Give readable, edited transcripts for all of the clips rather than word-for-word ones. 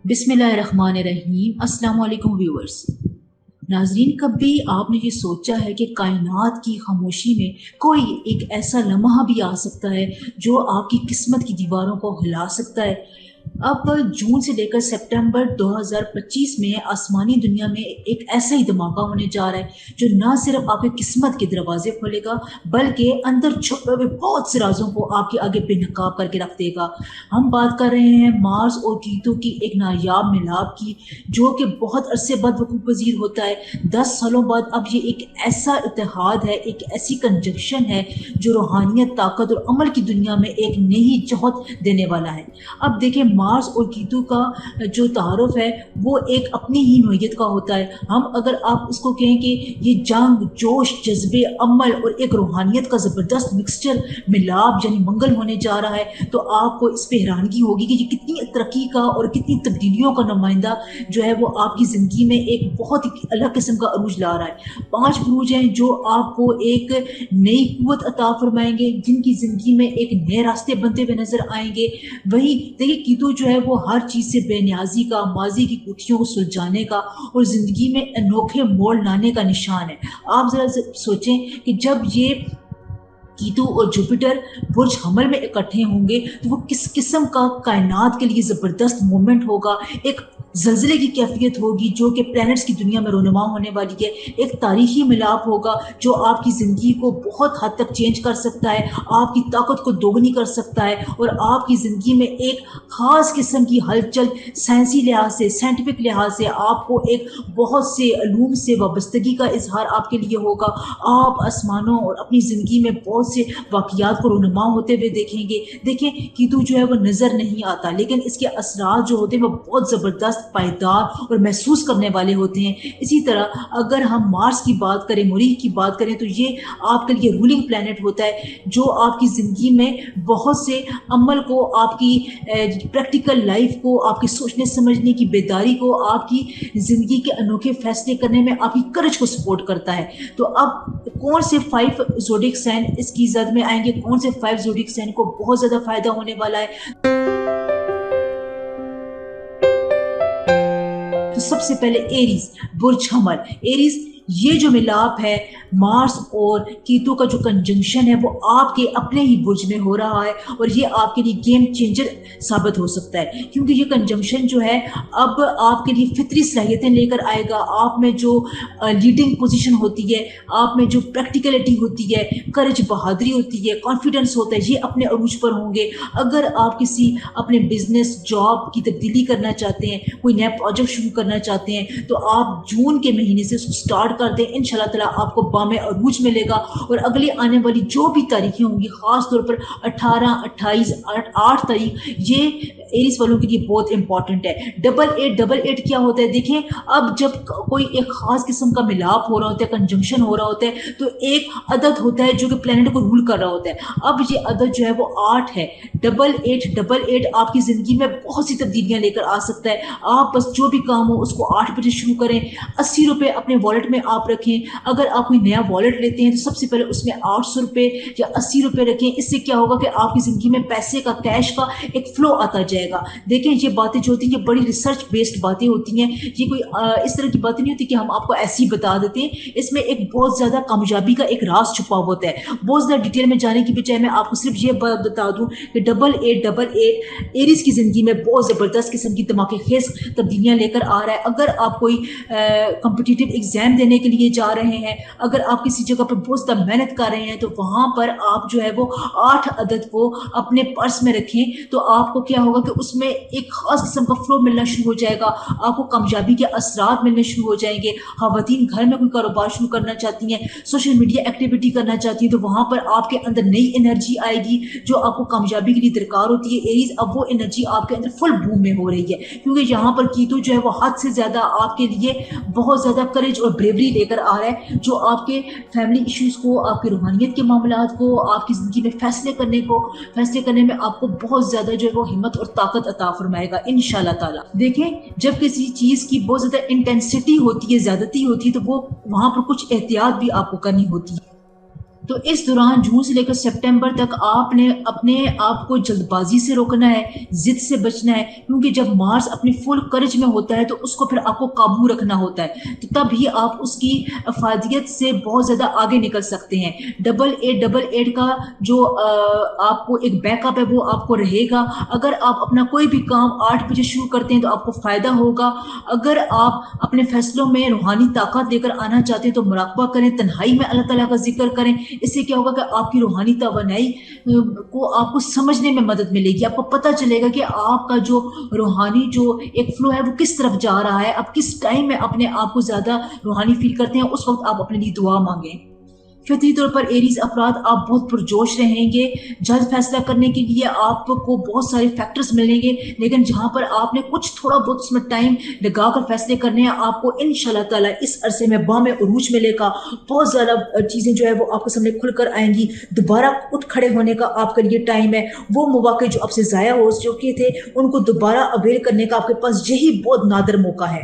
بسم اللہ الرحمن الرحیم۔ السلام علیکم ویورز۔ ناظرین، کبھی آپ نے یہ سوچا ہے کہ کائنات کی خاموشی میں کوئی ایک ایسا لمحہ بھی آ سکتا ہے جو آپ کی قسمت کی دیواروں کو ہلا سکتا ہے؟ اب جون سے لے کر سپٹمبر 2025 میں آسمانی دنیا میں ایک ایسا ہی دھماکہ ہونے جا رہا ہے جو نہ صرف آپ کی قسمت کے دروازے کھولے گا بلکہ اندر چھپے ہوئے بہت سے رازوں کو آپ کے آگے بے نقاب کر کے رکھ دے گا۔ ہم بات کر رہے ہیں مارس اور کیتو کی ایک نایاب ملاپ کی، جو کہ بہت عرصے بعد وقوع پذیر ہوتا ہے۔ 10 سالوں بعد اب یہ ایک ایسا اتحاد ہے، ایک ایسی کنجکشن ہے جو روحانیت، طاقت اور عمل کی دنیا میں ایک نئی جوہر دینے والا ہے۔ اب دیکھیں، مارس اور کیتو کا جو تعارف ہے وہ ایک اپنی ہی نوعیت کا ہوتا ہے۔ ہم اگر آپ اس کو کہیں کہ یہ جنگ، جوش، جذبے، عمل اور ایک روحانیت کا زبردست مکسچر، ملاپ یعنی منگل ہونے جا رہا ہے، تو آپ کو اس پہ حیرانگی ہوگی کہ یہ کتنی ترقی کا اور کتنی تبدیلیوں کا نمائندہ جو ہے وہ آپ کی زندگی میں ایک بہت ہی الگ قسم کا عروج لا رہا ہے۔ 5 بروج ہیں جو آپ کو ایک نئی قوت عطا فرمائیں گے، جن کی زندگی میں ایک نئے راستے بنتے ہوئے نظر آئیں گے۔ وہی دیکھیے، کیتو جو ہے وہ ہر چیز سے بے نیازی کا، ماضی کی کوٹھیوں کو سلجھانے کا اور زندگی میں انوکھے موڑ لانے کا نشان ہے۔ آپ ذرا سوچیں کہ جب یہ کیتو اور جوپیٹر برج حمل میں اکٹھے ہوں گے تو وہ کس قسم کا کائنات کے لیے زبردست مومنٹ ہوگا، ایک زلزلے کی کیفیت ہوگی جو کہ پلینٹس کی دنیا میں رونما ہونے والی ہے۔ ایک تاریخی ملاپ ہوگا جو آپ کی زندگی کو بہت حد تک چینج کر سکتا ہے، آپ کی طاقت کو دوگنی کر سکتا ہے اور آپ کی زندگی میں ایک خاص قسم کی ہلچل، سائنسی لحاظ سے، سائنٹیفک لحاظ سے آپ کو ایک بہت سے علوم سے وابستگی کا اظہار آپ کے لیے ہوگا۔ آپ آسمانوں اور اپنی زندگی میں بہت سے واقعات کو رونما ہوتے ہوئے دیکھیں گے۔ دیکھیں، کیتو جو ہے وہ نظر نہیں آتا لیکن اس کے اثرات جو ہوتے ہیں وہ بہت زبردست، پائیدار اور محسوس کرنے والے ہوتے ہیں۔ اسی طرح اگر ہم مارس کی بات کریں، مریخ کی بات کریں، تو یہ آپ کے لیے رولنگ پلانٹ ہوتا ہے جو آپ کی زندگی میں بہت سے عمل کو، آپ کی پریکٹیکل لائف کو، آپ کی سوچنے سمجھنے کی بیداری کو، آپ کی زندگی کے انوکھے فیصلے کرنے میں آپ کی کرج کو سپورٹ کرتا ہے۔ تو اب کون سے 5 زوڈک سائن اس کی زد میں آئیں گے، کون سے 5 زوڈک سائن کو بہت زیادہ فائدہ ہونے والا ہے؟ تو سب سے پہلے ایریز، برج حمل۔ ایریز، یہ جو ملاپ ہے مارس اور کیتو کا جو کنجنکشن ہے وہ آپ کے اپنے ہی برج میں ہو رہا ہے اور یہ آپ کے لیے گیم چینجر ثابت ہو سکتا ہے، کیونکہ یہ کنجنکشن جو ہے اب آپ کے لیے فطری صلاحیتیں لے کر آئے گا۔ آپ میں جو لیڈنگ پوزیشن ہوتی ہے، آپ میں جو پریکٹیکلٹی ہوتی ہے، کرج، بہادری ہوتی ہے، کانفیڈنس ہوتا ہے، یہ اپنے عروج پر ہوں گے۔ اگر آپ کسی اپنے بزنس، جاب کی تبدیلی کرنا چاہتے ہیں، کوئی نیا پروجیکٹ شروع کرنا چاہتے ہیں، تو آپ جون کے مہینے سے اس کو سٹارٹ کر دیں، انشاءاللہ تعالیٰ آپ کو بام عروج ملے گا۔ اور اگلی آنے والی جو بھی تاریخیں ہوں گی، خاص طور پر 18، 28، 8 تاریخ، یہ ایریز والوں کے لیے بہت امپورٹنٹ ہے۔ 88 کیا ہوتا ہے؟ دیکھیں، اب جب کوئی ایک خاص قسم کا ملاپ ہو رہا ہوتا ہے، کنجنکشن ہو رہا ہوتا ہے، تو ایک عدد ہوتا ہے جو کہ پلانٹ کو رول کر رہا ہوتا ہے۔ اب یہ عدد جو ہے وہ 8 ہے۔ 88 آپ کی زندگی میں بہت سی تبدیلیاں لے کر آ سکتا ہے۔ آپ بس جو بھی کام ہو اس کو 8 بجے شروع کریں۔ 80 روپے اپنے والٹ میں آپ رکھیں۔ اگر آپ کوئی نیا والٹ لیتے ہیں تو سب سے پہلے اس میں 800 روپے یا 80 روپے رکھیں۔ اس سے کیا ہوگا کہ آپ کی زندگی میں پیسے کا، کیش کا ایک فلو آتا جائے گا۔ دیکھیں، یہ باتیں جو ہوتی ہیں یہ بڑی ریسرچ بیسڈ باتیں ہوتی ہیں، یہ کوئی اس طرح کی باتیں نہیں ہوتی کہ ہم آپ کو ایسے ہی بتا دیتے ہیں۔ اس میں ایک بہت زیادہ کامیابی کا ایک راز چھپا ہوتا ہے۔ بہت زیادہ ڈیٹیل میں جانے کی بجائے میں آپ کو صرف یہ بتا دوں کہ 88 ایریز کی زندگی میں بہت زبردست قسم کی دھماکے خیز تبدیلیاں لے کر آ رہا ہے۔ اگر آپ کوئی کمپٹیٹیو ایگزام دینے کے لیے جا رہے ہیں، اگر آپ کسی جگہ پر بہت زیادہ محنت کر رہے ہیں، تو وہاں پر آپ جو ہے وہ 8 عدد کو اپنے پرس میں رکھیں، تو آپ کو کیا ہوگا کہ اس میں ایک خاص قسم کا فلو ملنا شروع ہو جائے گا، آپ کو کامیابی کے اثرات ملنے شروع ہو جائیں گے۔ خواتین گھر میں کوئی کاروبار شروع کرنا چاہتی ہیں، سوشل میڈیا ایکٹیویٹی کرنا چاہتی ہیں، تو وہاں پر آپ کے اندر نئی انرجی آئے گی جو آپ کو کامیابی کے لیے درکار ہوتی ہے۔ ایریز، اب وہ انرجی آپ کے اندر فل بوم میں ہو رہی ہے، کیونکہ یہاں پر کیتو جو ہے وہ حد سے زیادہ آپ کے لیے بہت زیادہ کرج اور بریوری لے کر آ رہا ہے، جو آپ کے فیملی ایشوز کو، آپ کی روحانیت کے معاملات کو، آپ کی زندگی میں فیصلے کرنے میں آپ کو بہت زیادہ جو ہے وہ ہمت اور طاقت عطا فرمائے گا انشاءاللہ تعالیٰ۔ دیکھیں، جب کسی چیز کی بہت زیادہ انٹینسٹی ہوتی ہے، زیادتی ہوتی ہے، تو وہ وہاں پر کچھ احتیاط بھی آپ کو کرنی ہوتی ہے۔ تو اس دوران جون سے لے کر سپٹمبر تک آپ نے اپنے آپ کو جلد بازی سے روکنا ہے، ضد سے بچنا ہے، کیونکہ جب مارس اپنی فل کرج میں ہوتا ہے تو اس کو پھر آپ کو قابو رکھنا ہوتا ہے، تو تب ہی آپ اس کی افادیت سے بہت زیادہ آگے نکل سکتے ہیں۔ 8888 کا جو آپ کو ایک بیک اپ ہے وہ آپ کو رہے گا۔ اگر آپ اپنا کوئی بھی کام 8 بجے شروع کرتے ہیں تو آپ کو فائدہ ہوگا۔ اگر آپ اپنے فیصلوں میں روحانی طاقت لے کر آنا چاہتے ہیں تو مراقبہ کریں، تنہائی میں اللہ تعالیٰ کا ذکر کریں، اس سے کیا ہوگا کہ آپ کی روحانی توانائی کو آپ کو سمجھنے میں مدد ملے گی، آپ کو پتہ چلے گا کہ آپ کا جو روحانی جو ایک فلو ہے وہ کس طرف جا رہا ہے، آپ کس ٹائم میں اپنے آپ کو زیادہ روحانی فیل کرتے ہیں، اس وقت آپ اپنے لیے دعا مانگیں۔ فطری طور پر ایریز افراد آپ بہت پرجوش رہیں گے، جلد فیصلہ کرنے کے لیے آپ کو بہت سارے فیکٹرز ملیں گے، لیکن جہاں پر آپ نے کچھ تھوڑا بہت اس میں ٹائم لگا کر فیصلے کرنے ہیں، آپ کو انشاءاللہ تعالیٰ اس عرصے میں بام عروج ملے گا، بہت زیادہ چیزیں جو ہے وہ آپ کے سامنے کھل کر آئیں گی، دوبارہ اٹھ کھڑے ہونے کا آپ کا یہ ٹائم ہے، وہ مواقع جو آپ سے ضائع ہو چکے تھے ان کو دوبارہ اویل کرنے کا آپ کے پاس یہی بہت نادر موقع ہے۔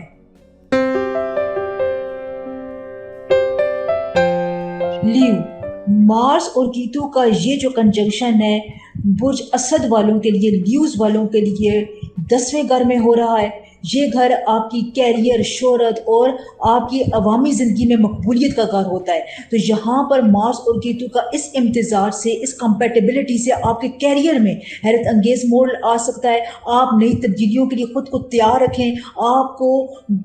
لیو، مارس اور کیتو کا یہ جو کنجنکشن ہے برج اسد والوں کے لیے، لیوز والوں کے لیے 10ویں گھر میں ہو رہا ہے۔ یہ گھر آپ کی کیریئر، شہرت اور آپ کی عوامی زندگی میں مقبولیت کا گھر ہوتا ہے، تو یہاں پر مارس اور کیتو کا اس امتزاج سے، اس کمپیٹیبلٹی سے آپ کے کیریئر میں حیرت انگیز موڑ آ سکتا ہے۔ آپ نئی تبدیلیوں کے لیے خود کو تیار رکھیں، آپ کو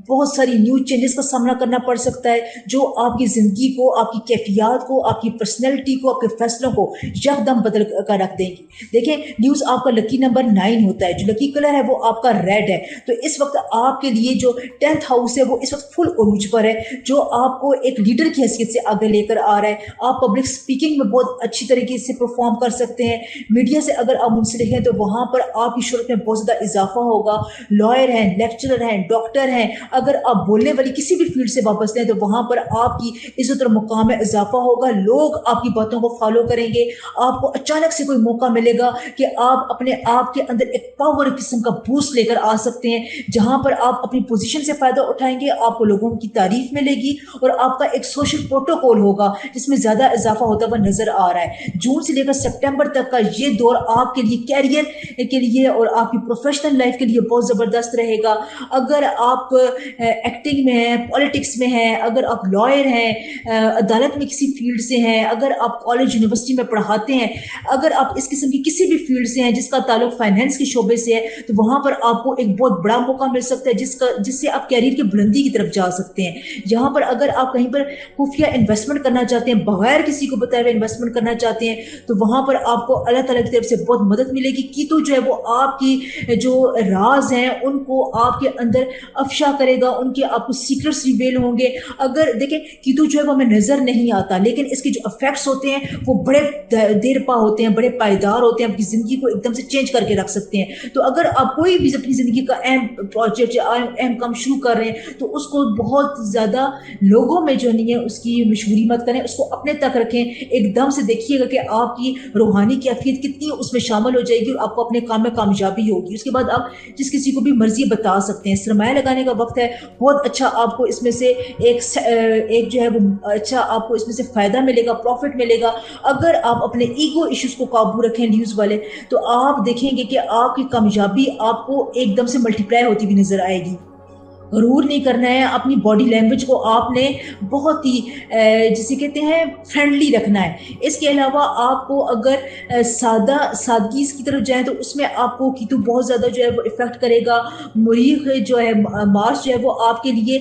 بہت ساری نیو چینجز کا سامنا کرنا پڑ سکتا ہے جو آپ کی زندگی کو، آپ کی کیفیات کو، آپ کی پرسنالٹی کو، آپ کے فیصلوں کو یکدم بدل کر رکھ دیں گی۔ دیکھیں، نیوز آپ کا لکی نمبر 9 ہوتا ہے، جو لکی کلر ہے وہ آپ کا ریڈ ہے، تو اس وقت آپ کے لیے جو 10th ہاؤس ہے وہ اس وقت فل عروج پر ہے، جو آپ کو ایک لیڈر کی حیثیت سے آگے لے کر آ رہا ہے۔ آپ پبلک سپیکنگ میں بہت اچھی طریقے سے پرفارم کر سکتے ہیں، میڈیا سے اگر آپ منسلک ہیں تو وہاں پر آپ کی شہرت میں بہت زیادہ اضافہ ہوگا۔ لائر ہیں، لیکچرر ہیں، ڈاکٹر ہیں، اگر آپ بولنے والی کسی بھی فیلڈ سے وابستہ ہیں تو وہاں پر آپ کی عزت اور مقام میں اضافہ ہوگا، لوگ آپ کی باتوں کو فالو کریں گے، آپ کو اچانک سے کوئی موقع ملے گا کہ آپ اپنے آپ کے اندر ایک پاور قسم کا بوسٹ لے کر آ سکتے ہیں، جہاں پر آپ اپنی پوزیشن سے فائدہ اٹھائیں گے، آپ کو لوگوں کی تعریف ملے گی اور آپ کا ایک سوشل پروٹوکول ہوگا جس میں زیادہ اضافہ ہوتا ہوا نظر آ رہا ہے۔ جون سے لے کر سپٹمبر تک کا یہ دور آپ کے لیے کیریئر کے لیے اور آپ کی پروفیشنل لائف کے لیے بہت زبردست رہے گا۔ اگر آپ ایکٹنگ میں ہیں، پالیٹکس میں ہیں، اگر آپ لائر ہیں، عدالت میں کسی فیلڈ سے ہیں، اگر آپ کالج یونیورسٹی میں پڑھاتے ہیں، اگر آپ اس قسم کی کسی بھی فیلڈ سے ہیں جس کا تعلق فائنینس کے شعبے سے ہے، تو وہاں پر آپ کو ایک بہت بڑا موقع مل سکتا ہے جس سے آپ کیریئر کی بلندی کی طرف جا سکتے ہیں۔ یہاں پر اگر آپ کہیں پر خفیہ انویسٹمنٹ کرنا چاہتے ہیں، بغیر کسی کو بتائے ہوئے انویسٹمنٹ کرنا چاہتے ہیں، تو وہاں پر آپ کو اللہ تعالیٰ کی طرف سے بہت مدد ملے گی۔ کیتو جو ہے وہ آپ کی جو راز ہیں ان کو آپ کے اندر افشا کرے گا، ان کے آپ کو سیکرٹس ریویل ہوں گے۔ اگر دیکھیں، کیتو جو ہے وہ ہمیں نظر نہیں آتا، لیکن اس کے جو افیکٹس ہوتے ہیں وہ بڑے دیر پا ہوتے ہیں، بڑے پائیدار ہوتے ہیں، آپ کی زندگی کو ایک دم سے چینج کر کے رکھ سکتے ہیں۔ تو اگر آپ کوئی بھی اپنی زندگی کا اہم پروجیکٹ یا اہم کام شروع کر رہے ہیں تو اس کو بہت زیادہ لوگوں میں جو نہیں ہے اس کی مشہوری مت کریں، اس کو اپنے تک رکھیں، ایک دم سے دیکھیے گا کہ آپ کی روحانی کیفیت کتنی اس میں شامل ہو جائے گی اور آپ کو اپنے کام میں کامیابی ہوگی۔ اس کے بعد آپ جس کسی کو بھی مرضی بتا سکتے ہیں، سرمایہ لگانے کا وقت ہے، بہت اچھا آپ کو اس میں سے ایک جو ہے وہ اچھا آپ کو اس میں سے فائدہ ملے گا، پروفٹ ملے گا۔ اگر آپ اپنے ایگو ایشوز کو قابو رکھیں نیوز والے، تو آپ دیکھیں گے کہ آپ کی کامیابی آپ کو ایک دم سے ملٹی پلائی ہوتی بھی نظر آئے گی۔ غرور نہیں کرنا ہے، اپنی باڈی لینگویج کو آپ نے بہت ہی جسے کہتے ہیں فرینڈلی رکھنا ہے۔ اس کے علاوہ آپ کو اگر سادگی کی طرف جائیں تو اس میں آپ کو کیتو بہت زیادہ جو ہے وہ افیکٹ کرے گا۔ مریخ جو ہے، مارس جو ہے وہ آپ کے لیے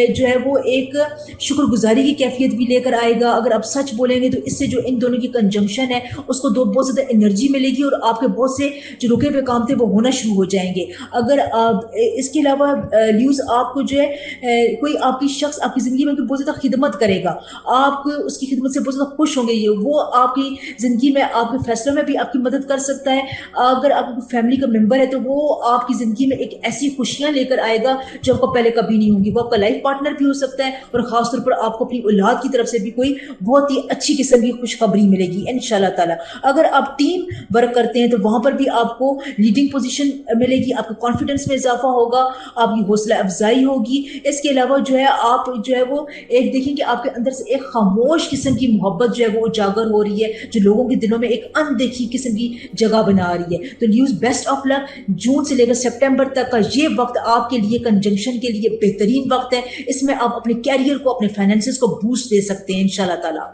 جو ہے وہ ایک شکر گزاری کی کیفیت بھی لے کر آئے گا۔ اگر آپ سچ بولیں گے تو اس سے جو ان دونوں کی کنجنکشن ہے اس کو بہت زیادہ انرجی ملے گی اور آپ کے بہت سے جو رکے ہوئے کام تھے وہ ہونا شروع ہو جائیں گے۔ اگر آپ اس کے علاوہ نیوز آپ کو جو ہے کوئی آپ کی شخص آپ کی زندگی میں بہت زیادہ خدمت کرے گا، آپ اس کی خدمت سے بہت زیادہ خوش ہوں گے، وہ آپ کی زندگی میں آپ کے فیصلوں میں بھی آپ کی مدد کر سکتا ہے۔ اگر آپ کی فیملی کا ممبر ہے تو وہ آپ کی زندگی میں ایک ایسی خوشیاں لے کر آئے گا جو آپ کو پہلے کبھی نہیں ہوں گی۔ وہ آپ کا لائف پارٹنر بھی ہو سکتا ہے اور خاص طور پر آپ کو اپنی اولاد کی طرف سے بھی کوئی بہت ہی اچھی قسم کی خوشخبری ملے گی انشاءاللہ تعالی۔ اگر آپ ٹیم ورک کرتے ہیں تو وہاں پر بھی آپ کو لیڈنگ پوزیشن ملے گی، آپ کو کانفیڈنس میں اضافہ ہوگا، آپ کی حوصلہ افزائی ہوگی. اس کے علاوہ جو ہے آپ جو ہے وہ ایک دیکھیں کہ آپ کے اندر سے ایک خاموش قسم کی محبت جو ہے وہ اجاگر ہو رہی ہے, جو لوگوں کے دلوں میں ایک اندیکھی قسم کی جگہ بنا رہی ہے. تو نیوز بیسٹ آف لک. جون سے لے کر سپٹمبر تک کا یہ وقت آپ کے لیے کنجنکشن کے لیے بہترین وقت ہے. اس میں آپ اپنے کیریئر کو, اپنے فائنینسز کو بوسٹ دے سکتے ہیں انشاءاللہ تعالی.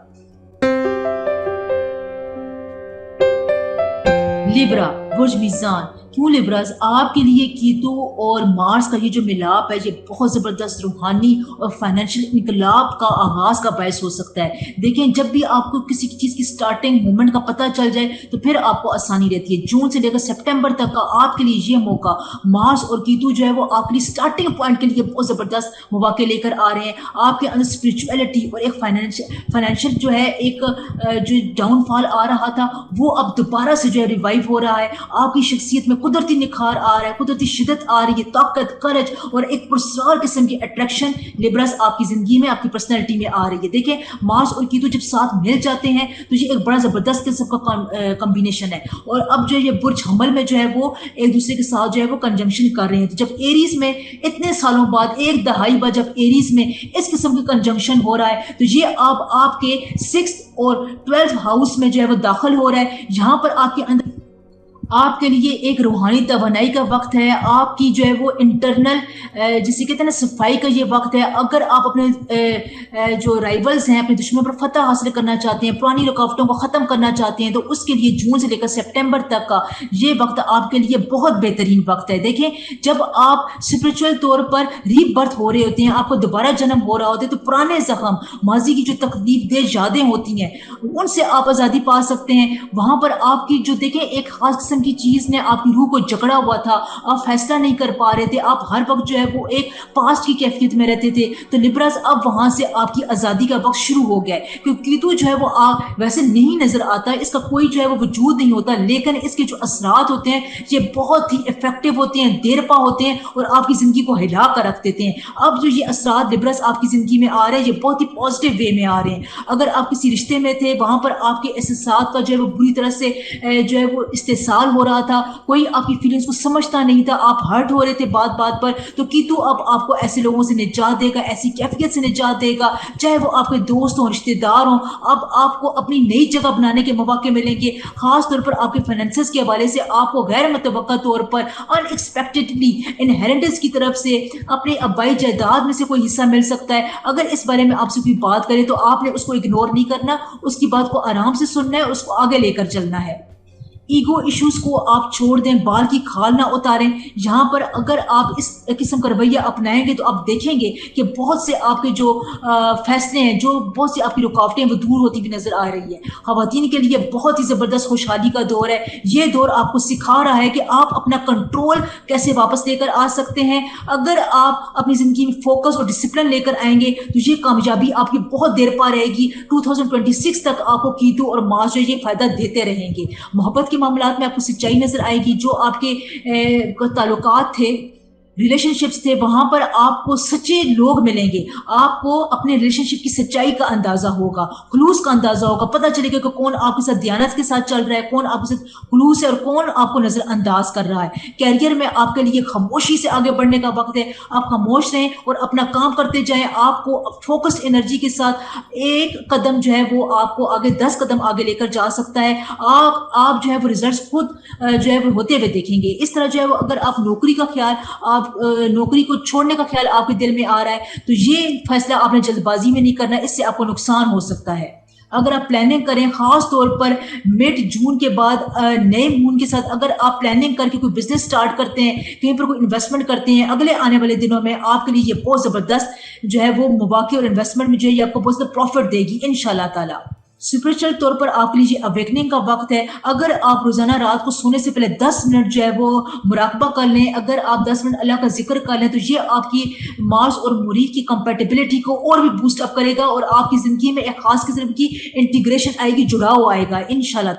لیبرا برج میزان. کیوں لیبراز, آپ کے لیے کیتو اور مارس کا یہ جو ملاپ ہے یہ بہت زبردست روحانی اور فائنینشیل انقلاب کا آغاز کا باعث ہو سکتا ہے. دیکھیں جب بھی آپ کو کسی چیز کی سٹارٹنگ مومنٹ کا پتہ چل جائے تو پھر آپ کو آسانی رہتی ہے. جون سے لے کر سپٹمبر تک کا آپ کے لیے یہ موقع, مارس اور کیتو جو ہے وہ آپ کے لیے سٹارٹنگ پوائنٹ کے لیے بہت زبردست مواقع لے کر آ رہے ہیں. آپ کے اندر اسپرچویلٹی اور ایک فائنینشیل جو ہے ایک جو ڈاؤن فال آ رہا تھا وہ اب دوبارہ سے جو ہے ریوائیو ہو رہا ہے. آپ کی شخصیت میں قدرتی نکھار آ رہا ہے, قدرتی شدت آ رہی ہے, طاقت, کرج اور ایک پرسرار قسم کی اٹریکشن لیبرس آپ کی زندگی میں, آپ کی پرسنالٹی میں آ رہی ہے. دیکھیں مارس اور کیتو جب ساتھ مل جاتے ہیں تو یہ ایک بڑا زبردست قسم کا کمبینیشن ہے. اور اب جو ہے یہ برج حمل میں جو ہے وہ ایک دوسرے کے ساتھ جو ہے وہ کنجنکشن کر رہے ہیں. جب ایریز میں اتنے سالوں بعد, ایک دہائی بعد جب ایریز میں اس قسم کی کنجنکشن ہو رہا ہے تو یہ آپ کے 6th اور 12th ہاؤس میں جو ہے وہ داخل ہو رہا ہے. یہاں پر آپ کے اندر آپ کے لیے ایک روحانی توانائی کا وقت ہے. آپ کی جو ہے وہ انٹرنل جسے کہتے ہیں نا صفائی کا یہ وقت ہے. اگر آپ اپنے جو رائیولز ہیں, اپنے دشمنوں پر فتح حاصل کرنا چاہتے ہیں, پرانی رکاوٹوں کو ختم کرنا چاہتے ہیں, تو اس کے لیے جون سے لے کر سپٹمبر تک کا یہ وقت آپ کے لیے بہت بہترین وقت ہے. دیکھیں جب آپ اسپرچل طور پر ری برتھ ہو رہے ہوتے ہیں, آپ کو دوبارہ جنم ہو رہا ہوتا ہے, تو پرانے زخم, ماضی کی جو تکلیف دہ یادیں ہوتی ہیں ان سے آپ آزادی پا سکتے ہیں. وہاں پر آپ کی جو دیکھیں ایک خاص قسم کی چیز نے آپ کی روح کو جکڑا ہوا تھا, آپ فیصلہ نہیں کر پا رہے تھے, آپ ہر وقت جو ہے وہ ایک پاسٹ کی کیفیت میں رہتے تھے. تو لیبراز اب وہاں سے آپ کی آزادی کا وقت شروع ہو گیا ہے. کیونکہ کیتو جو ہے وہ ویسے نہیں نظر آتا, اس کا کوئی جو ہے وہ وجود نہیں ہوتا, لیکن اس کے جو اثرات ہوتے ہیں یہ بہت ہی افیکٹو ہوتے ہیں, دیرپا ہوتے ہیں اور آپ کی زندگی کو ہلا کر رکھ دیتے ہیں. اب جو یہ اثرات لیبراز آپ کی زندگی میں آ رہے ہیں یہ بہت ہی پازیٹیو وے میں آ رہے ہیں. اگر آپ کسی رشتے میں تھے, وہاں پر آپ کے احساسات کا جو ہے وہ بری طرح سے جو ہے وہ استحصال ہو رہا تھا, کوئی آپ کی فیلنگز کو سمجھتا نہیں تھا, آپ ہرٹ ہو رہے تھے بات بات پر, تو کیتو اب آپ کو ایسے لوگوں سے نجات دے گا, ایسی کیفیت سے نجات دے گا, چاہے وہ آپ کے دوست ہوں, رشتے دار ہوں. اب آپ کو اپنی نئی جگہ بنانے کے مواقع ملیں گے, خاص طور پر آپ کے فائنینسز کے حوالے سے آپ کو غیر متوقع طور پر ان ایکسپیکٹڈلی انہیریٹنس کی طرف سے اپنے آبائی جائیداد میں سے کوئی حصہ مل سکتا ہے. اگر اس بارے میں آپ سے کوئی بات کرے تو آپ نے اس کو اگنور نہیں کرنا, اس کی بات کو آرام سے سننا ہے, اس کو آگے لے کر چلنا ہے. ایگو ایشوز کو آپ چھوڑ دیں, بال کی کھال نہ اتاریں. یہاں پر اگر آپ اس قسم کا رویہ اپنائیں گے تو آپ دیکھیں گے کہ بہت سے آپ کے جو فیصلے ہیں, جو بہت سی آپ کی رکاوٹیں وہ دور ہوتی ہوئی نظر آ رہی ہے. خواتین کے لیے بہت ہی زبردست خوشحالی کا دور ہے. یہ دور آپ کو سکھا رہا ہے کہ آپ اپنا کنٹرول کیسے واپس لے کر آ سکتے ہیں. اگر آپ اپنی زندگی میں فوکس اور ڈسپلن لے کر آئیں گے تو یہ کامیابی آپ کی بہت دیر پا رہے گی. 2026 تک آپ کو کیتو اور مارس جو یہ فائدہ دیتے رہیں گے. محبت کے معاملات میں آپ کو سچائی نظر آئے گی. جو آپ کے تعلقات تھے, ریلیشن شپس تھے, وہاں پر آپ کو سچے لوگ ملیں گے. آپ کو اپنے ریلیشن شپ کی سچائی کا اندازہ ہوگا, خلوص کا اندازہ ہوگا, پتہ چلے گا کہ کون آپ کے ساتھ دیانت کے ساتھ چل رہا ہے, کون آپ کے ساتھ خلوص ہے اور کون آپ کو نظر انداز کر رہا ہے. کیریئر میں آپ کے لیے خاموشی سے آگے بڑھنے کا وقت ہے. آپ خاموش رہیں اور اپنا کام کرتے جائیں. آپ کو فوکس انرجی کے ساتھ ایک قدم جو ہے وہ آپ کو آگے 10 قدم آگے لے کر جا سکتا ہے. آپ جو ہے وہ ریزلٹس خود جو ہے وہ ہوتے ہوئے دیکھیں گے. اس طرح جو ہے وہ اگر آپ نوکری کا خیال, آپ نوکری کو چھوڑنے کا خیال آپ کے دل میں آ رہا ہے تو یہ فیصلہ آپ نے جلد بازی میں نہیں کرنا, اس سے آپ کو نقصان ہو سکتا ہے. اگر آپ پلاننگ کریں, خاص طور پر مڈ جون کے بعد نئے مون کے ساتھ اگر آپ پلاننگ کر کے کوئی بزنس سٹارٹ کرتے ہیں, کہیں پر کوئی انویسٹمنٹ کرتے ہیں, اگلے آنے والے دنوں میں آپ کے لیے یہ بہت زبردست جو ہے وہ مواقع اور انویسٹمنٹ میں جو ہے یہ آپ کو بہت زیادہ پروفٹ دے گی انشاءاللہ تعالی. اسپرچل طور پر آپ کے لیے اویکننگ کا وقت ہے. اگر آپ روزانہ رات کو سونے سے پہلے 10 منٹ جو ہے وہ مراقبہ کر لیں, اگر آپ 10 منٹ اللہ کا ذکر کر لیں, تو یہ آپ کی مارس اور مریخ کی کمپیٹیبلٹی کو اور بھی بوسٹ اپ کرے گا اور آپ کی زندگی میں ایک خاص قسم کی انٹیگریشن آئے گی, جڑاؤ آئے گا انشاءاللہ.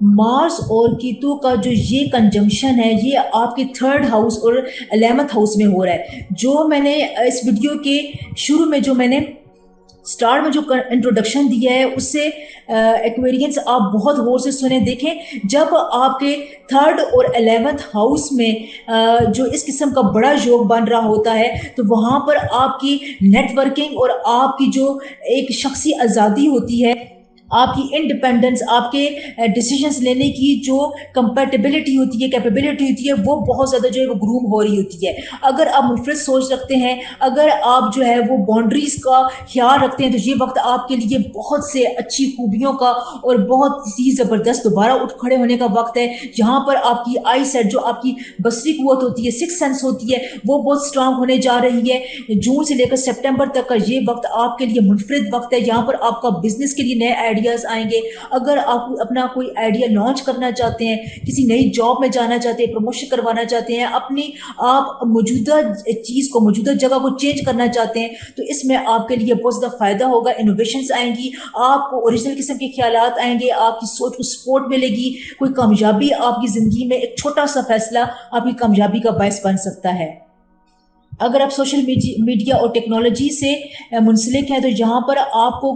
مارس اور کیتو کا جو یہ کنجنکشن ہے یہ آپ کے 3rd ہاؤس اور 11th ہاؤس میں ہو رہا ہے. جو میں نے اس ویڈیو کے شروع میں جو میں نے سٹارٹ میں جو انٹروڈکشن دیا ہے اس سے ایکویرینس آپ بہت غور سے سنیں دیکھیں. جب آپ کے 3rd اور 11th ہاؤس میں جو اس قسم کا بڑا یوگ بن رہا ہوتا ہے تو وہاں پر آپ کی نیٹ ورکنگ اور آپ کی جو ایک شخصی آزادی ہوتی ہے, آپ کی انڈیپینڈنس, آپ کے ڈیسیجنس لینے کی جو کمپیٹیبلٹی ہوتی ہے, کیپیبلٹی ہوتی ہے, وہ بہت زیادہ جو ہے وہ گروم ہو رہی ہوتی ہے. اگر آپ منفرد سوچ رکھتے ہیں, اگر آپ جو ہے وہ باؤنڈریز کا خیال رکھتے ہیں, تو یہ وقت آپ کے لیے بہت سے اچھی خوبیوں کا اور بہت سی زبردست دوبارہ اٹھ کھڑے ہونے کا وقت ہے, جہاں پر آپ کی آئی سیٹ, جو آپ کی بصری قوت ہوتی ہے, 6th سینس ہوتی ہے, وہ بہت اسٹرانگ ہونے جا رہی ہے. جون سے لے کر سپٹمبر تک کا یہ وقت آپ کے لیے منفرد وقت ہے. یہاں پر آپ کا بزنس کے لیے نئے آئیڈیاز آئیں گے. اگر آپ اپنا کوئی آئیڈیا لانچ کرنا چاہتے ہیں, کسی نئی جاب میں جانا چاہتے ہیں, پروموشن کروانا چاہتے ہیں, اپنی آپ موجودہ چیز کو, موجودہ جگہ کو چینج کرنا چاہتے ہیں, تو اس میں آپ کے لیے بہت زیادہ فائدہ ہوگا. انوویشنز آئیں گی, آپ کو اوریجنل قسم کے خیالات آئیں گے, آپ کی سوچ کو سپورٹ ملے گی. کوئی کامیابی آپ کی زندگی میں, ایک چھوٹا سا فیصلہ آپ کی کامیابی کا باعث بن سکتا ہے. اگر آپ سوشل میڈیا اور ٹیکنالوجی سے منسلک ہیں تو یہاں پر آپ کو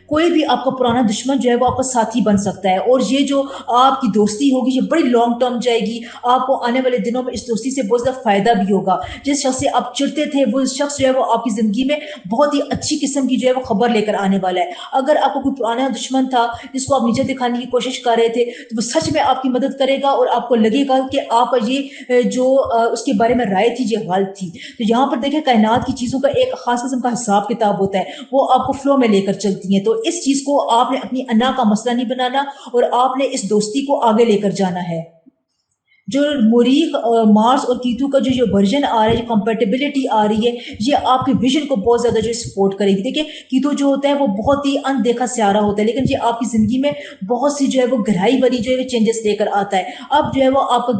کوئی بھی آپ کا پرانا دشمن جو ہے وہ آپ کا ساتھی بن سکتا ہے, اور یہ جو آپ کی دوستی ہوگی یہ بڑی لانگ ٹرم جائے گی. آپ کو آنے والے دنوں میں اس دوستی سے بہت زیادہ فائدہ بھی ہوگا. جس شخص سے آپ چڑھتے تھے وہ شخص جو ہے وہ آپ کی زندگی میں بہت ہی اچھی قسم کی جو ہے وہ خبر لے کر آنے والا ہے. اگر آپ کو کوئی پرانا دشمن تھا جس کو آپ نیچے دکھانے کی کوشش کر رہے تھے, تو وہ سچ میں آپ کی مدد کرے گا, اور آپ کو لگے گا کہ آپ کا یہ جو اس کے بارے میں رائے تھی یہ غلط تھی. تو یہاں پر دیکھیں کائنات کی چیزوں کا ایک خاص قسم کا حساب کتاب ہوتا ہے, وہ آپ کو فلو میں لے کر چلتی ہیں. تو اس چیز کو آپ نے اپنی انا کا مسئلہ نہیں بنانا, اور آپ نے اس دوستی کو آگے لے کر جانا ہے. جو مریخ, مارس اور کیتو کا جو ورژن آ رہا ہے, جو کمپیٹیبلٹی آ رہی ہے, یہ آپ کے ویژن کو بہت زیادہ جو سپورٹ کرے گی. دیکھیں کیتو جو ہوتا ہے وہ بہت ہی اندیکھا سیارہ ہوتا ہے, لیکن یہ آپ کی زندگی میں بہت سی جو ہے وہ گہرائی والی جو ہے چینجز لے کر آتا ہے. اب جو ہے وہ آپ کا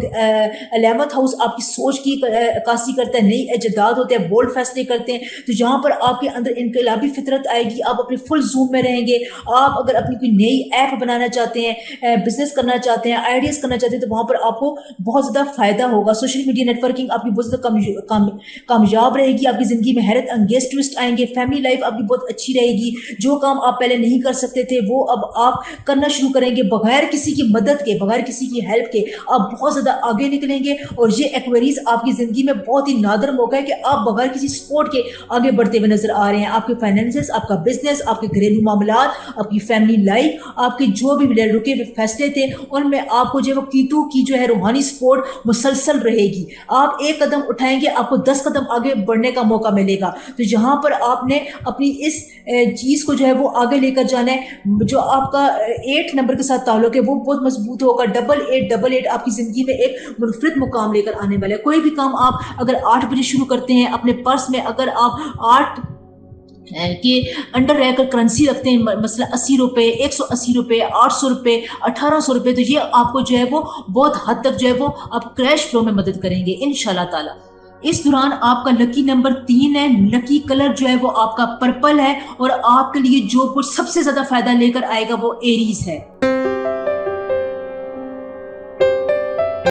11th ہاؤس آپ کی سوچ کی عکاسی کرتا ہے, نئی ایجادات ہوتے ہیں, بولڈ فیصلے کرتے ہیں. تو یہاں پر آپ کے اندر انقلابی فطرت آئے گی, آپ اپنے فل زوم میں رہیں گے. آپ اگر اپنی کوئی نئی ایپ بنانا چاہتے ہیں, بزنس کرنا چاہتے ہیں, آئیڈیاز کرنا چاہتے ہیں, تو وہاں پر آپ کو بہت زیادہ فائدہ ہوگا. سوشل میڈیا نیٹ ورکنگ آپ کی بہت زیادہ کامیاب رہے گی. آپ کی زندگی میں حیرت انگیز ٹوسٹ آئیں گے. فیملی لائف آپ کی بہت اچھی رہے گی. جو کام آپ پہلے نہیں کر سکتے تھے وہ اب آپ کرنا شروع کریں گے, بغیر کسی کی مدد کے, بغیر کسی کی ہیلپ کے. آپ بہت زیادہ آگے نکلیں گے, اور یہ ایکویریز آپ کی زندگی میں بہت ہی نادر موقع ہے کہ آپ بغیر کسی سپورٹ کے آگے بڑھتے ہوئے نظر آ رہے ہیں. آپ کے فائنینسز, آپ کا بزنس, آپ کے گھریلو معاملات, آپ کی فیملی لائف, آپ کے جو بھی رکے ہوئے فیصلے تھے, ان میں آپ کو جو وہ کیتو کی جو ہے روحانی سپورٹ مسلسل رہے گی. آپ ایک قدم اٹھائیں گے, آپ کو 10 قدم آگے بڑھنے کا موقع ملے گا. تو یہاں پر آپ نے اپنی اس چیز کو جو ہے وہ آگے لے کر جانا ہے. جو آپ کا 8 نمبر کے ساتھ تعلق ہے وہ بہت مضبوط ہوگا. 8888 آپ کی زندگی میں ایک منفرد مقام لے کر آنے والا ہے. کوئی بھی کام آپ اگر 8 بجے شروع کرتے ہیں, اپنے پرس میں اگر آپ 8 کہ انڈر رہ کر کرنسی رکھتے ہیں, مثلا 80 روپے, 180 روپے, 800 روپے, 1800 روپے, تو یہ آپ کو جو ہے وہ بہت حد تک جو ہے وہ آپ کریش فلو میں مدد کریں گے انشاءاللہ تعالی. اس دوران آپ کا لکی نمبر 3 ہے. لکی کلر جو ہے وہ آپ کا پرپل ہے, اور آپ کے لیے جو کچھ سب سے زیادہ فائدہ لے کر آئے گا وہ ایریز ہے.